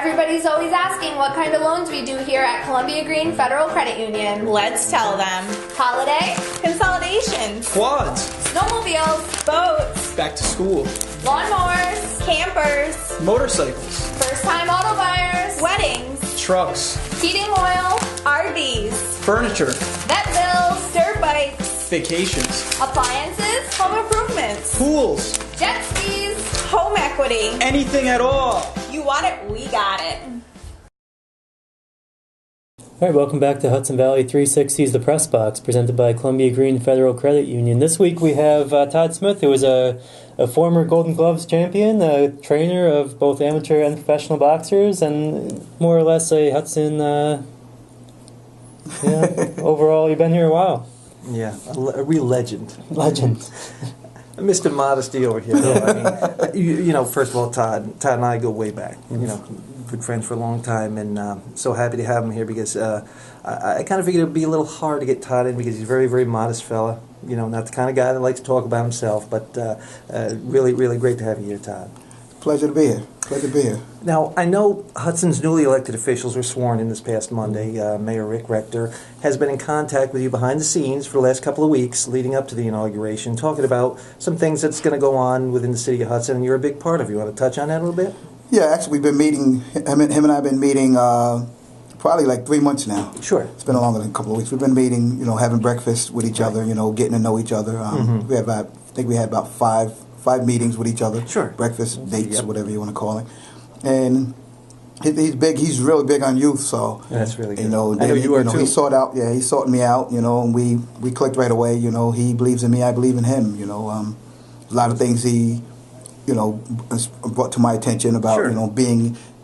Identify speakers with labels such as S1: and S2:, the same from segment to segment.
S1: Everybody's always asking what kind of loans we do here at Columbia Green Federal Credit Union.
S2: Let's tell them.
S1: Holiday,
S2: Consolidations,
S3: Quads,
S1: snowmobiles,
S2: boats,
S3: back to school,
S1: lawnmowers,
S2: campers,
S3: motorcycles,
S1: first-time auto buyers,
S2: weddings,
S3: trucks,
S1: heating oil,
S2: RVs,
S3: furniture,
S1: vet bills,
S2: dirt bikes,
S3: vacations,
S1: appliances,
S2: home improvements,
S3: pools,
S1: jet skis.
S2: home equity.
S3: anything at all.
S2: You want it? We got it.
S4: All right, welcome back to Hudson Valley 360's The Press Box, presented by Columbia Green Federal Credit Union. This week we have Todd Smith, who is a former Golden Gloves champion, a trainer of both amateur and professional boxers, and more or less a Hudson, overall, you've been here a while.
S5: Yeah, a real legend.
S4: Legend.
S5: Mr. Modesty over here. I mean, first of all, Todd and I go way back. Good friends for a long time, and so happy to have him here because I kind of figured it would be a little hard to get Todd in because he's a very, very modest fella. Not the kind of guy that likes to talk about himself, but really, really great to have you here, Todd.
S6: Pleasure to be here. Pleasure to be here.
S5: Now, I know Hudson's newly elected officials were sworn in this past Monday. Mayor Rick Rector has been in contact with you behind the scenes for the last couple of weeks leading up to the inauguration, talking about some things that's going to go on within the city of Hudson, and you're a big part of it. You want to touch on that a little bit?
S6: Yeah, actually, we've been meeting, him and I have been meeting probably like 3 months now.
S5: Sure.
S6: It's been longer than a couple of weeks. We've been meeting, having breakfast with each other, getting to know each other. We have, I think we had about five meetings with each other.
S5: Sure.
S6: Breakfast, dates, whatever you want to call it. And he's big. He's really big on youth. So
S5: that's really good.
S6: I know
S5: you are too.
S6: He sorted me out. And we clicked right away. He believes in me. I believe in him. A lot of things he, brought to my attention about
S5: Sure.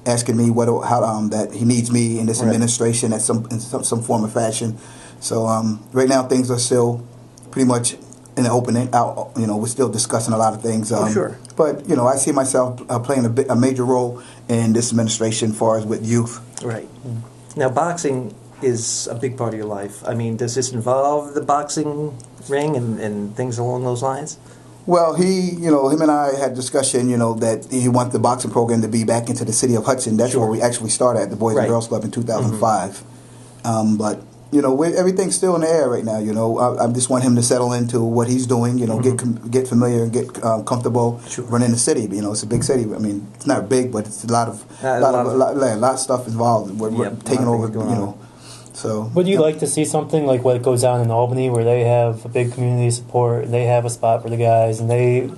S6: asking me how that he needs me in this administration in some form or fashion. So right now things are still pretty much in the opening. We're still discussing a lot of things.
S5: Sure.
S6: But I see myself playing a major role in this administration as far as with youth.
S5: Right. Now, boxing is a big part of your life. I mean, does this involve the boxing ring and things along those lines?
S6: Well, him and I had discussion, that he wants the boxing program to be back into the city of Hudson. That's where we actually started at the Boys and Girls Club in 2005. But everything's still in the air right now. I just want him to settle into what he's doing. Get familiar and get comfortable running the city. It's a big city. I mean, it's not big, but it's a lot of stuff involved. We're taking over. So,
S4: Would you like to see something like what goes on in Albany, where they have a big community support, and they have a spot for the guys, and they,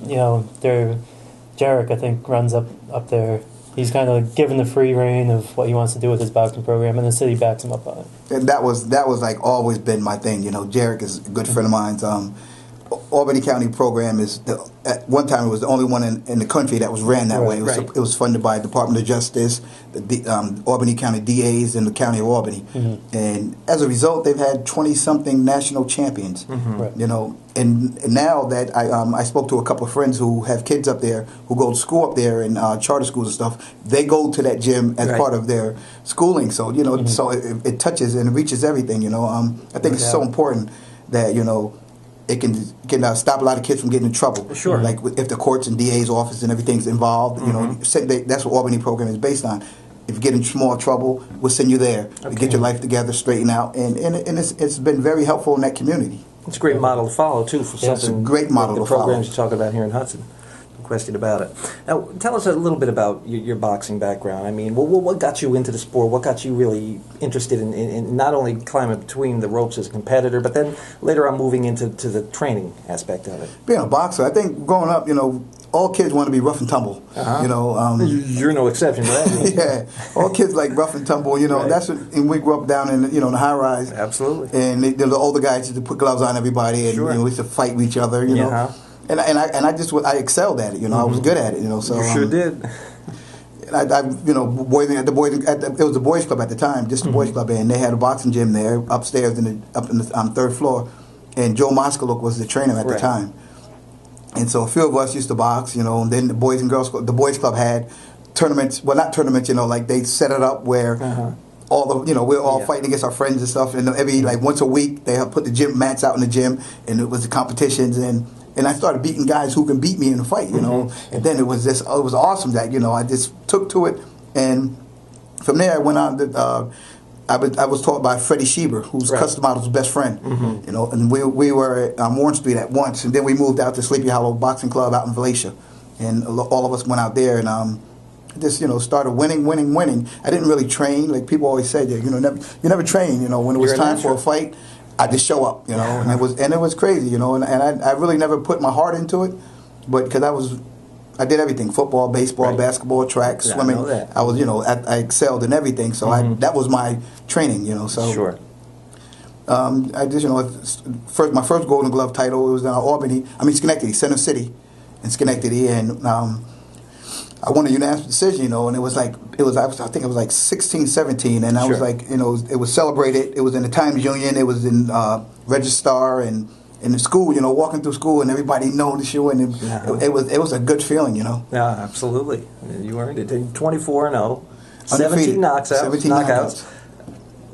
S4: Jarek, I think, runs up there. He's kind of given the free reign of what he wants to do with his boxing program, and the city backs him up on it.
S6: And that was like always been my thing. Jarek is a good friend of mine. Albany County program is at one time it was the only one in the country that was ran that way. It was funded by the Department of Justice, the Albany County DAs, and the County of Albany. And as a result, they've had 20-something national champions. And now that I spoke to a couple of friends who have kids up there who go to school up there in charter schools and stuff, they go to that gym as part of their schooling. So so it touches and reaches everything. I think it's so important that it can stop a lot of kids from getting in trouble.
S5: Sure.
S6: Like if the courts and DA's office and everything's involved, that's what Albany program is based on. If you get in small trouble, we'll send you there to get your life together, straighten out, and it's been very helpful in that community.
S5: It's a great model to follow too for something.
S6: It's a great model
S5: like the
S6: to follow.
S5: programs you talk about here in Hudson. No question about it. Now, tell us a little bit about your boxing background. I mean, what got you into the sport? What got you really interested in not only climbing between the ropes as a competitor, but then later on moving into the training aspect of it?
S6: Being a boxer, I think growing up, all kids want to be rough and tumble.
S5: You're no exception to that.
S6: Yeah, all kids like rough and tumble. That's what, and we grew up down in the high rise.
S5: Absolutely.
S6: And the older guys used to put gloves on everybody, and we used to fight with each other. And I excelled at it. I was good at it. So
S5: you sure did.
S6: It was the boys club at the time, just the boys club, and they had a boxing gym there upstairs up in the third floor, and Joe Moskaluk was the trainer at the time. And so a few of us used to box, and then the Boys and Girls Club, the Boys Club had tournaments. Well, not tournaments, like they set it up where all the, we're all fighting against our friends and stuff. And every once a week they put the gym mats out in the gym, and it was the competitions. And I started beating guys who can beat me in a fight, And then it was awesome that I just took to it, and from there I went on to, I was taught by Freddie Schieber, who's Custom Model's best friend. You know, and we were on Warren Street at once, and then we moved out to Sleepy Hollow Boxing Club out in Valatia, and all of us went out there and just started winning. I didn't really train, like people always say that you never train. You know, when it was time for a fight, I just show up. You know, and it was crazy. You know, and I really never put my heart into it, but because I did everything: football, baseball, basketball, track, swimming. I was, I excelled in everything. So that was my training, So
S5: Sure.
S6: I just, my first Golden Glove title, it was in Schenectady, Center City, in Schenectady, and I won a unanimous decision, and I think it was like 16, 17, and I was like, it was celebrated. It was in the Times Union. It was in Register and in the school, walking through school and everybody noticed you, and it was a good feeling,
S5: Yeah, absolutely. You earned it. 24-0,
S6: Undefeated.
S5: 17 knockouts.
S6: knockouts.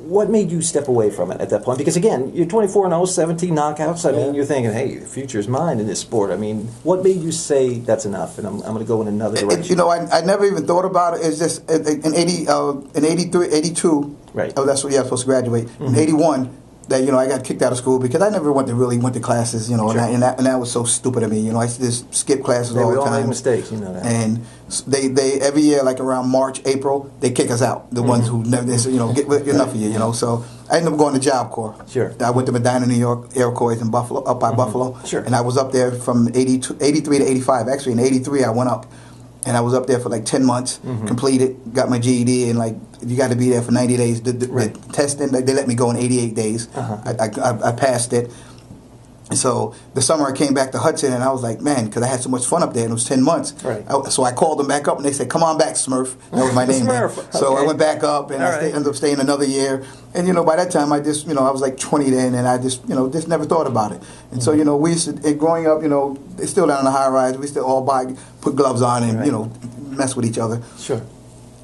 S5: What made you step away from it at that point? Because again, you're 24-0, 17 knockouts. I mean, you're thinking, hey, the future's mine in this sport. I mean, what made you say that's enough, and I'm going to go in another direction?
S6: I never even thought about it. It's just in 83, 82.
S5: Right.
S6: Oh, that's what I was supposed to graduate. In 81. That I got kicked out of school because I never went to classes, and that was so stupid of me. I used to just skip classes all the time.
S5: We all make mistakes, that.
S6: And they every year, like around March, April, they kick us out. The ones who never, they say, get enough of you, So I ended up going to Job Corps.
S5: Sure.
S6: I went to Medina, New York, Air Corps in Buffalo, up by Buffalo.
S5: Sure.
S6: And I was up there from 83 to 85. Actually, in 83, I went up. And I was up there for like 10 months, completed, got my GED, and you got to be there for 90 days. The testing, they let me go in 88 days. I passed it. And so the summer I came back to Hudson, and I was like, man, because I had so much fun up there, and it was 10 months.
S5: Right.
S6: So I called them back up, and they said, come on back, Smurf. That was my name.
S5: Smurf.
S6: So
S5: Okay.
S6: I went back up, and ended up staying another year. And, by that time, I just, I was like 20 then, and I just, just never thought about it. And so, we used to, growing up, it's still down in the high rise. We still all put gloves on and, mess with each other.
S5: Sure.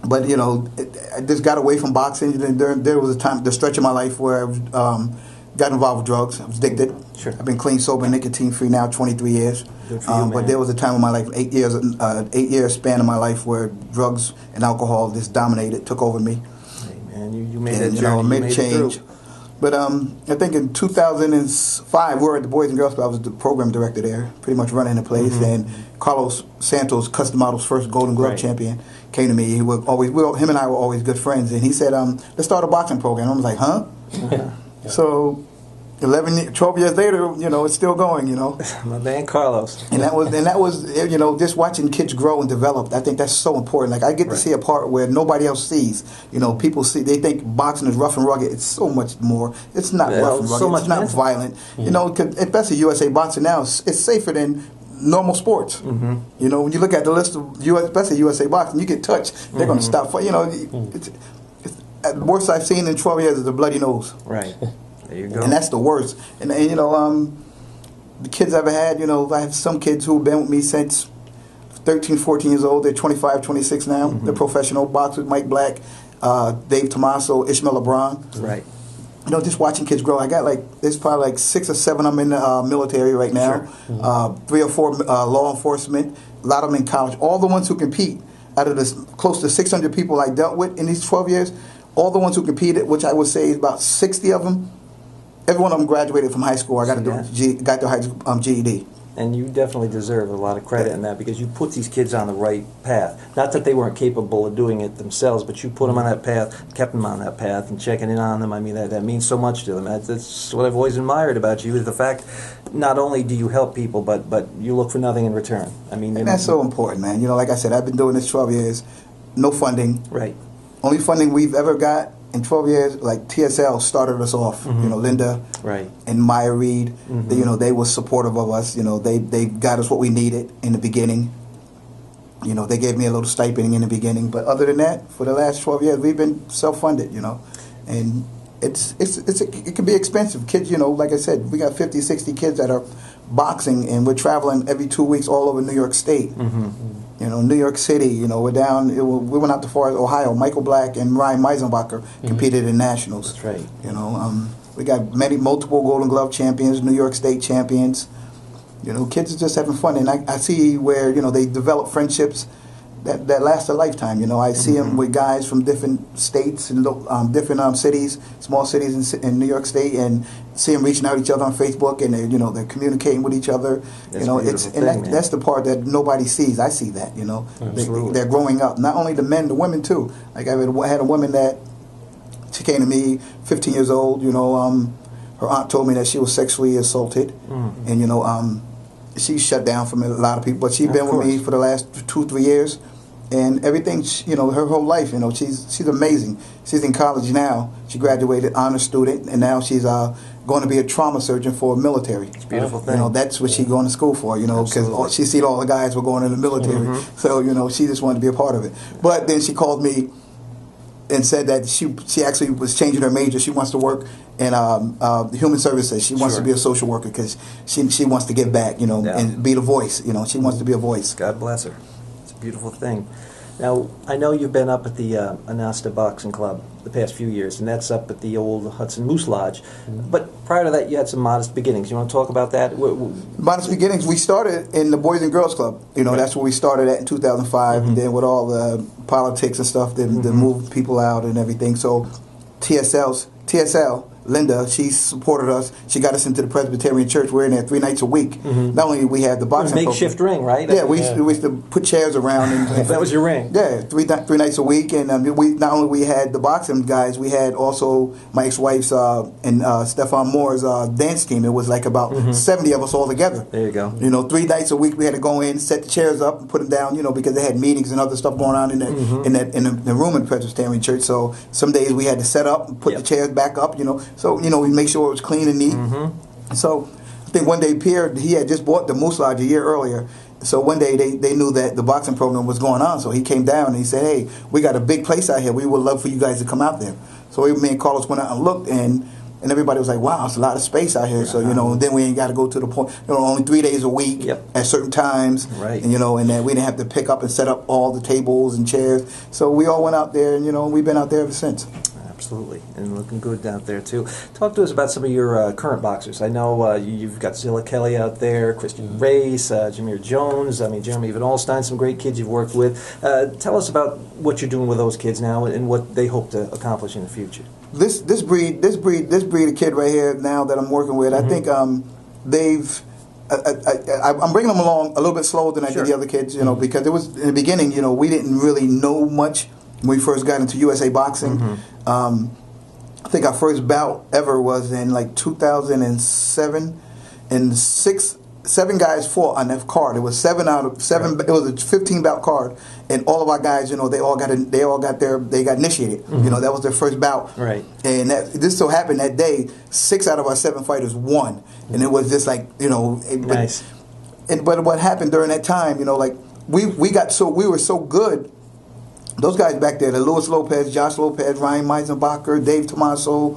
S6: But, I just got away from boxing. There was the stretch of my life where I got involved with drugs. I was addicted.
S5: Sure.
S6: I've been clean, sober, nicotine free now 23 years.
S5: Good for you, man.
S6: But there was a time in my life, 8 year span of my life where drugs and alcohol just dominated, took over me.
S5: Hey, man, you made
S6: And,
S5: that journey.
S6: I made
S5: you
S6: a
S5: made
S6: change.
S5: it through.
S6: But I think in 2005, we were at the Boys and Girls Club. I was the program director there, pretty much running the place. And Carlos Santos, Custom Model's first Golden Glove champion, came to me. Him and I were always good friends. And he said, let's start a boxing program. I was like, huh? So 12 years later, it's still going,
S5: My man Carlos.
S6: And that was, just watching kids grow and develop. I think that's so important. Like I get to see a part where nobody else sees. People see, they think boxing is rough and rugged. It's so much more. It's not rough and rugged.
S5: So much
S6: it's not
S5: mental.
S6: violent. Especially USA boxing now, it's safer than normal sports. When you look at the list of especially USA boxing, you get touched, they're going to stop. It's the worst I've seen in 12 years is a bloody nose.
S5: Right. There you go.
S6: And that's the worst. And the kids I've had, I have some kids who've been with me since 13, 14 years old. They're 25, 26 now. They're professional boxers. Mike Black, Dave Tomaso, Ishmael LeBron.
S5: Right.
S6: Just watching kids grow. I got there's probably 6 or 7 of them in the military right now.
S5: Sure.
S6: 3 or 4 law enforcement. A lot of them in college. All the ones who compete, out of the close to 600 people I dealt with in these 12 years, all the ones who competed, which I would say is about 60 of them, every one of them graduated from high school. I got their high school GED.
S5: And you definitely deserve a lot of credit in that because you put these kids on the right path. Not that they weren't capable of doing it themselves, but you put them on that path, kept them on that path, and checking in on them. I mean, that means so much to them. That's what I've always admired about you is the fact not only do you help people, but you look for nothing in return. I mean,
S6: and that's so important, man. Like I said, I've been doing this 12 years, no funding.
S5: Right.
S6: Only funding we've ever got in 12 years, like TSL started us off. Linda and Maya Reed, they were supportive of us. They got us what we needed in the beginning. They gave me a little stipend in the beginning, but other than that, for the last 12 years, we've been self-funded. And it can be expensive. Kids, like I said, we got 50, 60 kids that are boxing, and we're traveling every 2 weeks all over New York State. New York City, we're down, we went out to far as Ohio. Michael Black and Ryan Meisenbacher competed in nationals.
S5: That's right.
S6: We got multiple Golden Glove champions, New York State champions. Kids are just having fun. And I see where, they develop friendships that lasts a lifetime. You know, I see them with guys from different states and different cities, small cities in New York State, and see them reaching out to each other on Facebook, and they're communicating with each other.
S5: That's a beautiful thing, man.
S6: That's the part that nobody sees. I see that. They're growing up. Not only the men, the women too. Like I had a woman that she came to me, 15 years old. Her aunt told me that she was sexually assaulted, and she's shut down from a lot of people. But she's been with me for the last 2-3 years, and everything. Her whole life. She's amazing. She's in college now. She graduated honor student, and now she's going to be a trauma surgeon for military.
S5: It's a beautiful thing.
S6: That's what she's going to school for. Because she seen all the guys were going in the military, so she just wanted to be a part of it. But then she called me and said that she actually was changing her major. She wants to work in human services. She wants to be a social worker because she wants to give back, and be the voice. She wants to be a voice.
S5: God bless her. It's a beautiful thing. Now, I know you've been up at the Anasta Boxing Club the past few years, and that's up at the old Hudson Moose Lodge. But prior to that, you had some modest beginnings. You want to talk about that?
S6: Modest beginnings. We started in the Boys and Girls Club. That's where we started at in 2005, and then with all the politics and stuff, they moved people out and everything. So TSL, Linda, she supported us. She got us into the Presbyterian Church. We're in there 3 nights a week. Not only we had the boxing
S5: makeshift ring, right?
S6: Yeah, we used to put chairs around. And
S5: that was your ring.
S6: Yeah, three nights a week, and we not only we had the boxing guys, we had also my ex-wife's and Stefan Moore's dance team. It was like about 70 of us all together.
S5: There you go.
S6: 3 nights a week we had to go in, set the chairs up, and put them down. Because they had meetings and other stuff going on in the room in the Presbyterian Church. So some days we had to set up and put the chairs back up. So we make sure it was clean and neat. So I think one day Pierre, he had just bought the Moose Lodge a year earlier. So one day they knew that the boxing program was going on. So he came down and he said, "Hey, we got a big place out here. We would love for you guys to come out there." So me and Carlos went out and looked, and everybody was like, "Wow, it's a lot of space out here." So then we ain't got to go to the point. Only 3 days a week at certain times,
S5: right?
S6: And and then we didn't have to pick up and set up all the tables and chairs. So we all went out there, and we've been out there ever since.
S5: Absolutely, and looking good out there too. Talk to us about some of your current boxers. I know you've got Zilla Kelly out there, Christian Race, Jameer Jones. Jeremy Van Alstine, some great kids you've worked with. Tell us about what you're doing with those kids now and what they hope to accomplish in the future.
S6: This breed of kid right here now that I'm working with, I think they've. I'm bringing them along a little bit slower than I did the other kids, because it was in the beginning. We didn't really know much when we first got into USA Boxing. I think our first bout ever was in like 2007, and 7 guys fought on that card. It was 7 out of 7. Right. It was a 15 bout card, and all of our guys, they got initiated. That was their first bout. Right. And this so happened that day, 6 out of our 7 fighters won, and it was just like
S5: nice.
S6: But what happened during that time, we were so good. Those guys back there, the Luis Lopez, Josh Lopez, Ryan Meisenbacher, Dave Tomaso,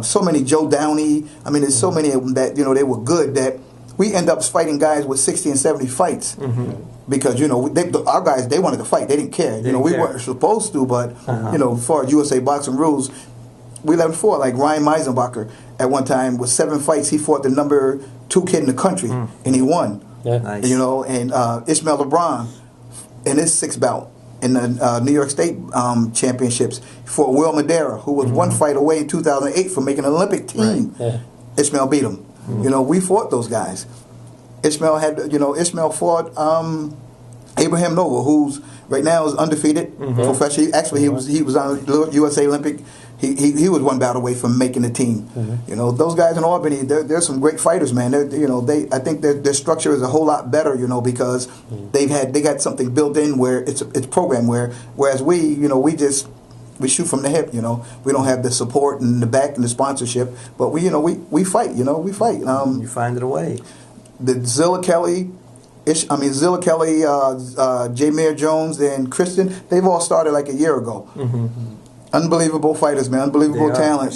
S6: so many, Joe Downey. There's so many of them that, they were good that we end up fighting guys with 60 and 70 fights. Because, our guys, they wanted to fight. They didn't care. We weren't supposed to, but, as far as USA Boxing rules, we let them fight. Like Ryan Meisenbacher at one time with 7 fights, he fought the number 2 kid in the country, and he won. Yeah. Nice. And Ishmael LeBron in his 6th bout in the New York State championships for Will Madera, who was 1 fight away in 2008 from making an Olympic team. Right. Yeah. Ishmael beat him. We fought those guys. Ishmael fought Abraham Nova, who's right now is undefeated professionally. Actually, he was on USA Olympic. He was 1 bout away from making the team. Those guys in Albany, they're some great fighters, man. I think their structure is a whole lot better, because they got something built in where it's programmed whereas we shoot from the hip. We don't have the support and the back and the sponsorship, but we fight. We fight.
S5: You find it a way.
S6: The Zilla Kelly, Jameer Jones, and Christian, they've all started like a year ago. Unbelievable fighters, man. Unbelievable talent.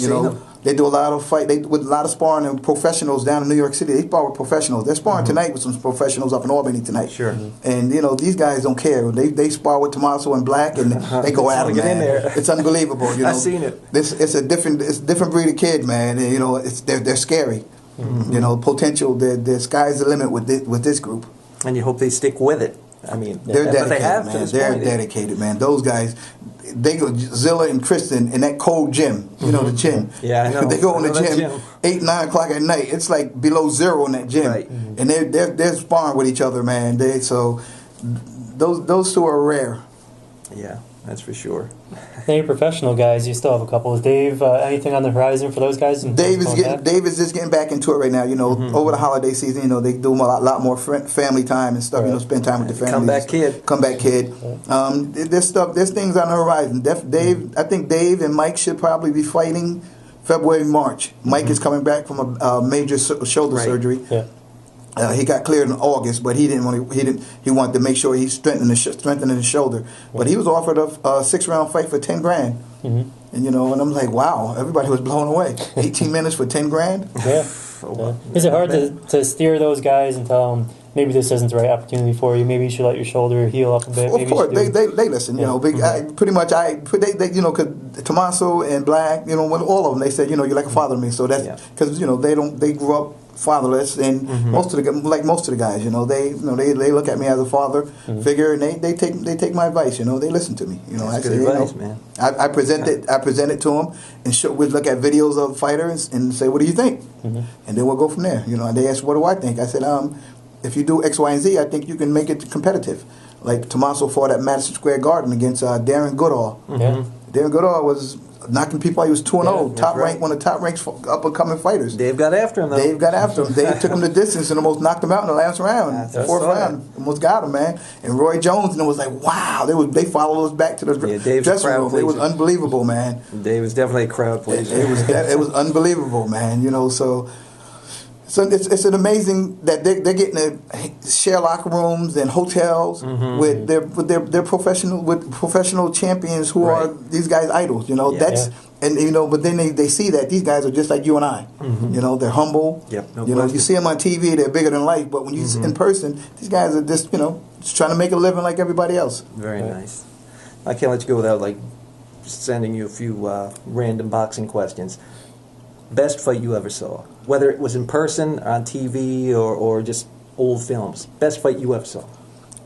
S6: They do a lot of with a lot of sparring and professionals down in New York City. They spar with professionals. They're sparring tonight with some professionals up in Albany tonight. Sure. And these guys don't care. They spar with Tommaso and Black, and they go at them, man. It's unbelievable. I've
S5: seen it.
S6: It's a different breed of kid, man. And, they're scary. Potential. The sky's the limit with this group.
S5: And you hope they stick with it. I mean,
S6: They're
S5: but
S6: dedicated,
S5: they have
S6: man.
S5: to this
S6: They're
S5: point.
S6: dedicated, man. Those guys, they go Zilla and Kristen in that cold gym. You know the gym.
S5: Yeah, I know.
S6: They go in
S5: I
S6: the
S5: know that
S6: gym
S5: gym.
S6: 8, 9 o'clock at night. It's like below zero in that gym,
S5: Right.
S6: and they're sparring with each other, man. Those two are rare.
S5: Yeah, that's for sure.
S4: Any professional guys, you still have a couple. Is Dave, anything on the horizon for those guys?
S6: Dave is just getting back into it right now. You know, over the holiday season, you know, they do a lot more family time and stuff. You know, spend time with the family. Comeback kid. There's things on the horizon. Dave, I think Dave and Mike should probably be fighting February, March. Mike is coming back from a major shoulder surgery.
S4: Yeah.
S6: He got cleared in August, but he wanted to make sure he strengthening his shoulder. But he was offered a 6-round fight for $10,000. And you know, and I'm like, wow, everybody was blown away. 18 minutes for $10,000.
S4: Yeah. Is it hard to steer those guys and tell them maybe this isn't the right opportunity for you? Maybe you should let your shoulder heal up a bit.
S6: Of course, they listen. You know, you know, because Tommaso and Black, you know, all of them, they said, you know, you're like a father to me. So that's because you know they grew up fatherless, and most of the guys, you know, they look at me as a father figure, and they take my advice. You know, they listen to me. You know,
S5: That's good advice, man.
S6: I present it to them, and we'd look at videos of fighters and say, what do you think? And then we'll go from there. You know, and they ask, what do I think? I said, if you do X, Y, and Z, I think you can make it competitive. Like Tommaso fought at Madison Square Garden against Darren Goodall. Darren Goodall was knocking people out. He was 2-0, one of the top ranked up and coming fighters.
S5: Dave got after him, though.
S6: Dave took him the distance and almost knocked him out in the last round, fourth round. Almost got him, man. And Roy Jones, and it was like, wow. They followed us back to the dressing room. It was unbelievable, man.
S5: Dave was definitely a crowd pleaser.
S6: It was unbelievable, man. You know, so it's an amazing that they're getting to share locker rooms and hotels with their professional champions who are these guys' idols. You know, and you know, but then they see that these guys are just like you and I. You know, they're humble. You know, you see them on TV, they're bigger than life, but when you see in person, these guys are just trying to make a living like everybody else.
S5: Very nice. I can't let you go without sending you a few random boxing questions. Best fight you ever saw, whether it was in person, on TV, or just old films. Best fight you ever saw.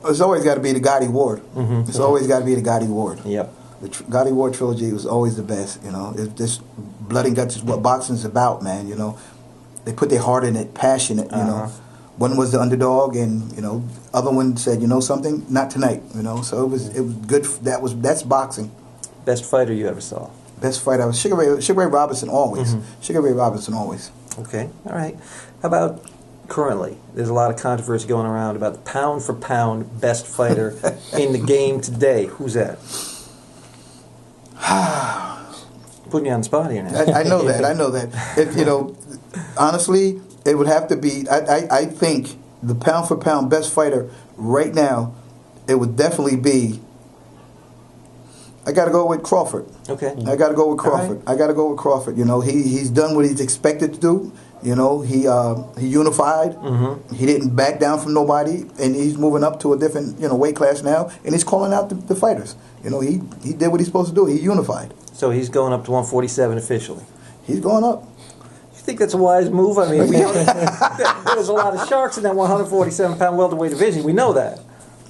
S6: It's always got to be the Gotti Ward. It's always got to be the Gotti Ward.
S5: Yep.
S6: The Gotti Ward trilogy was always the best. You know, it's just blood and guts is what boxing's about, man. You know, they put their heart in it, passionate. You know, one was the underdog, and you know, other one said, you know something, not tonight. You know, so it was good. That's boxing.
S5: Best fighter you ever saw.
S6: Best fighter was Sugar Ray Robinson always. Sugar Ray Robinson always.
S5: Okay, all right. How about currently? There's a lot of controversy going around about the pound for pound best fighter in the game today. Who's that? Putting you on the spot here now.
S6: I know that. If, you know, honestly, it would have to be. I think the pound for pound best fighter right now, it would definitely be. I got to go with Crawford.
S5: Okay.
S6: I got to go with Crawford.
S5: Right.
S6: I got to go with Crawford. You know, he's done what he's expected to do. You know, he unified. He didn't back down from nobody, and he's moving up to a different weight class now, and he's calling out the fighters. You know, he did what he's supposed to do. He unified.
S5: So he's going up to 147 officially.
S6: He's going up.
S5: You think that's a wise move? I mean, there's a lot of sharks in that 147-pound welterweight division. We know that.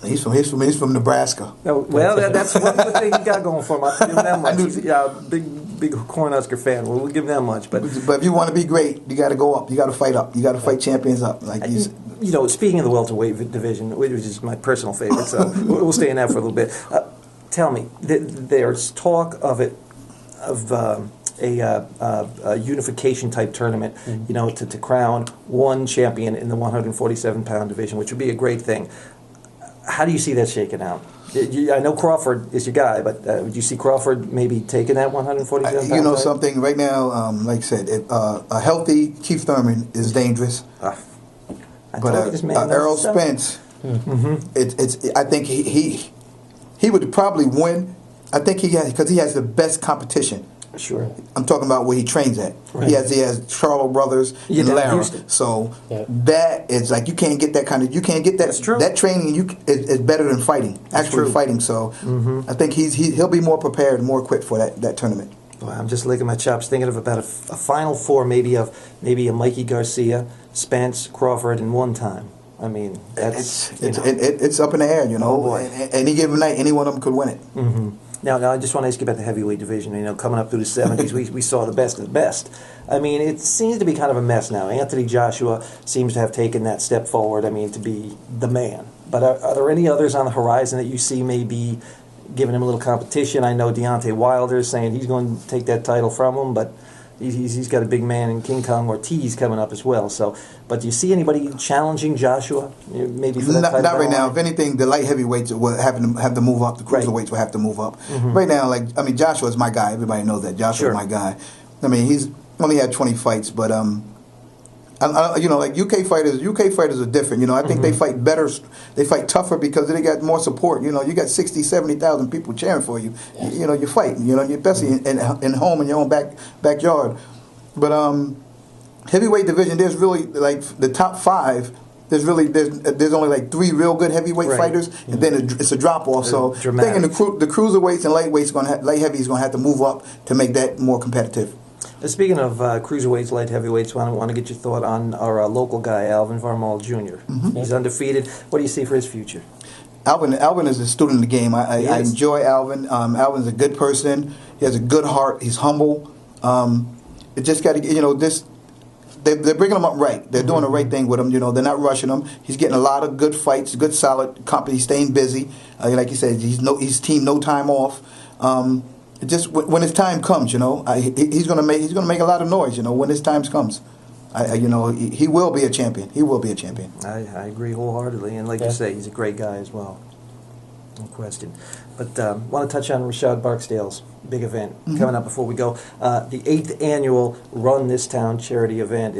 S6: He's from Nebraska.
S5: No, well, that's one good thing he got going for him. I'll give him that much. Big Cornhusker fan. We'll give him that much. But
S6: if you want to be great, you got to go up. You got to fight up. You got to fight champions up.
S5: You know, speaking of the welterweight division, which is my personal favorite, so we'll stay in that for a little bit. Tell me, there's talk of a unification type tournament, you know, to crown one champion in the 147-pound division, which would be a great thing. How do you see that shaking out? I know Crawford is your guy, but would you see Crawford maybe taking that 147 pound
S6: You know
S5: fight? Something
S6: right now, like I said, a healthy Keith Thurman is dangerous. But Errol Spence, I think he would probably win. I think he has the best competition.
S5: Sure.
S6: I'm talking about where he trains at. Right. He has Charlo Brothers and Lara. So that is like you can't get that
S5: That's true.
S6: That training is better than fighting. Actually fighting. So I think he'll be more prepared and more equipped for that tournament.
S5: Well, I'm just licking my chops thinking of about a final four maybe a Mikey Garcia, Spence, Crawford, and one time. I mean, that's
S6: it's up in the air, you know.
S5: Oh, boy.
S6: Any given night, any one of them could win it.
S5: Mm-hmm. Now, I just want to ask you about the heavyweight division. You know, coming up through the 70s, we saw the best of the best. I mean, it seems to be kind of a mess now. Anthony Joshua seems to have taken that step forward, I mean, to be the man. But are there any others on the horizon that you see maybe giving him a little competition? I know Deontay Wilder is saying he's going to take that title from him, but he's got a big man in King Kong Ortiz coming up as well. So, but do you see anybody challenging Joshua? Maybe for that title?
S6: Not right now. If anything, the light heavyweights will have to move up. The cruiserweights will have to move up. Mm-hmm. Right now, Joshua's my guy. Everybody knows that. Joshua's my guy. I mean, he's only had 20 fights, but UK fighters are different. You know, I think they fight better, they fight tougher because they got more support. You know, you got 60, 70,000 people cheering for you. Yes. You know, you're fighting. You know, especially in home in your own backyard. But heavyweight division, there's really like the top 5. There's only like 3 real good heavyweight fighters, and then it's a drop off. So I think the cruiserweights and lightweights light heavy is going to have to move up to make that more competitive.
S5: Speaking of cruiserweights, light heavyweights, I want to get your thought on our local guy, Alvin Varmall Jr. Mm-hmm. He's undefeated. What do you see for his future?
S6: Alvin is a student of the game. I enjoy Alvin. Alvin's a good person. He has a good heart. He's humble. It just got to, they're bringing him up right. They're doing the right thing with him. You know, they're not rushing him. He's getting a lot of good fights, good solid company. He's staying busy. Like you said, he's team no time off. Just when his time comes, he's gonna make a lot of noise. You know, when his time comes, he will be a champion. He will be a champion.
S5: I agree wholeheartedly, and like you say, he's a great guy as well. No question. But want to touch on Rashad Barksdale's big event coming up before we go. The 8th annual Run This Town charity event.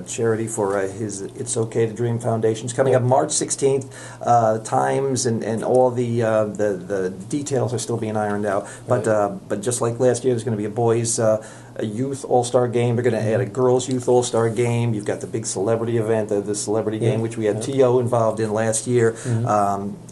S5: Charity for his It's Okay to Dream Foundation is coming up March 16th. The times and all the details are still being ironed out. But just like last year, there's going to be a boys' a youth all-star game. They're going to add a girls' youth all-star game. You've got the big celebrity event, the celebrity game, which we had T.O. involved in last year.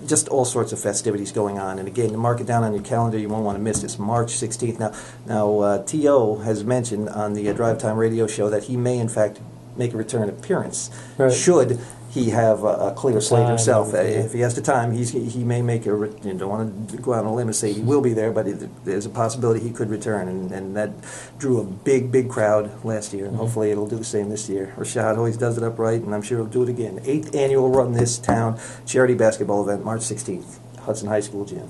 S5: Just all sorts of festivities going on. And again, mark it down on your calendar. You won't want to miss this. March 16th. Now T.O. has mentioned on the Drive Time radio show that he may, in fact, make a return appearance. Right. Should he have a clear slate himself. If he has the time, he may make a. Don't want to go out on a limb and say he will be there, but there's a possibility he could return, and that drew a big crowd last year, and hopefully it'll do the same this year. Rashad always does it upright, and I'm sure he'll do it again. 8th annual Run This Town charity basketball event, March 16th, Hudson High School gym.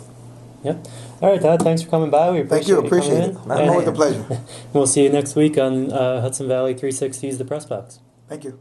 S4: Yep. All right, Todd, thanks for coming by. We appreciate
S6: it. Always a pleasure.
S4: We'll see you next week on Hudson Valley 360's The Press Box.
S6: Thank you.